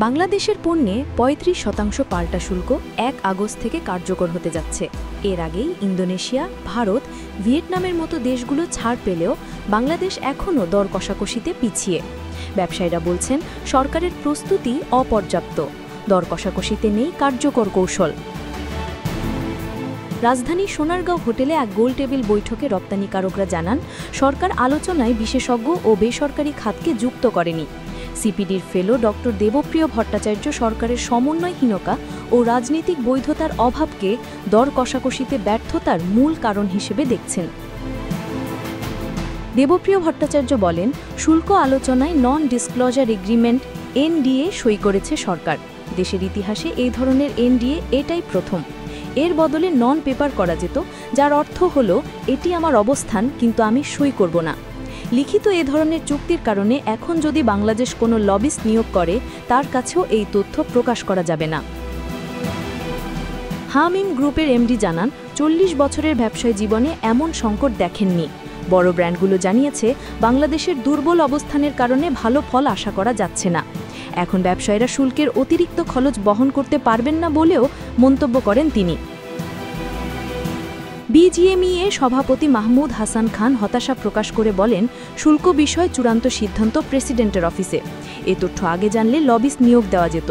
বাংলাদেশের পণ্যে ৩৫% পাল্টা শুল্ক ১ আগস্ট থেকে কার্যকর হতে যাচ্ছে। এর আগেই ইন্দোনেশিয়া, ভারত, ভিয়েতনামের মতো দেশগুলো ছাড় পেলেও বাংলাদেশ এখনও দর কষাকষিতে পিছিয়ে। ব্যবসায়ীরা বলছেন সরকারের প্রস্তুতি অপর্যাপ্ত, দর কষাকষিতে নেই কার্যকর কৌশল। রাজধানীর সোনারগাঁও হোটেলে এক গোলটেবিল বৈঠকে রপ্তানিকারকরা জানান, সরকার আলোচনায় বিশেষজ্ঞ ও বেসরকারি খাতকে যুক্ত করেনি। সিপিডির ফেলো ডক্টর দেবপ্রিয় ভট্টাচার্য সরকারের সমন্বয়হীনতা ও রাজনৈতিক বৈধতার অভাবকে দর কষাকষিতে ব্যর্থতার মূল কারণ হিসেবে দেখছেন। দেবপ্রিয় ভট্টাচার্য বলেন, শুল্ক আলোচনায় নন ডিসক্লোজার এগ্রিমেন্ট এনডিএ সই করেছে সরকার। দেশের ইতিহাসে এই ধরনের এনডিএ এটাই প্রথম। এর বদলে নন পেপার করা যেত, যার অর্থ হল এটি আমার অবস্থান, কিন্তু আমি সই করব না। লিখিত এ ধরনের চুক্তির কারণে এখন যদি বাংলাদেশ কোনো লবিস্ট নিয়োগ করে, তার কাছেও এই তথ্য প্রকাশ করা যাবে না। হামিম গ্রুপের এমডি জানান, ৪০ বছরের ব্যবসায় জীবনে এমন সংকট দেখেননি। বড় ব্র্যান্ডগুলো জানিয়েছে বাংলাদেশের দুর্বল অবস্থানের কারণে ভালো ফল আশা করা যাচ্ছে না। এখন ব্যবসায়ীরা শুল্কের অতিরিক্ত খরচ বহন করতে পারবেন না বলেও মন্তব্য করেন তিনি। বিজিএমইএ সভাপতি মাহমুদ হাসান খান হতাশা প্রকাশ করে বলেন, শুল্ক বিষয়ে চূড়ান্ত সিদ্ধান্ত প্রেসিডেন্টের অফিসে। এ তথ্য আগে জানলে লবিস্ট নিয়োগ দেওয়া যেত।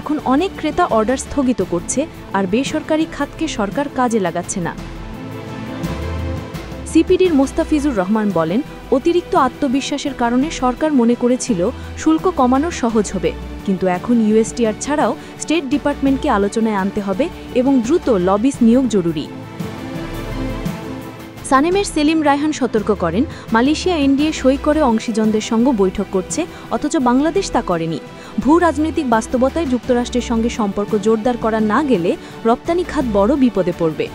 এখন অনেক ক্রেতা অর্ডার স্থগিত করছে, আর বেসরকারি খাতকে সরকার কাজে লাগাচ্ছে না। সিপিডির মোস্তাফিজুর রহমান বলেন, অতিরিক্ত আত্মবিশ্বাসের কারণে সরকার মনে করেছিল শুল্ক কমানো সহজ হবে, কিন্তু এখন ইউএসটিআর ছাড়াও স্টেট ডিপার্টমেন্টকে আলোচনায় আনতে হবে এবং দ্রুত লবিস্ট নিয়োগ জরুরি। সানেমের সেলিম রায়হান সতর্ক করেন, মালয়েশিয়া এনডিএ সই করে অংশীজনদের সঙ্গে বৈঠক করছে, অথচ বাংলাদেশ তা করেনি। ভূ রাজনৈতিক বাস্তবতায় যুক্তরাষ্ট্রের সঙ্গে সম্পর্ক জোরদার করা না গেলে রপ্তানি খাত বড় বিপদে পড়বে।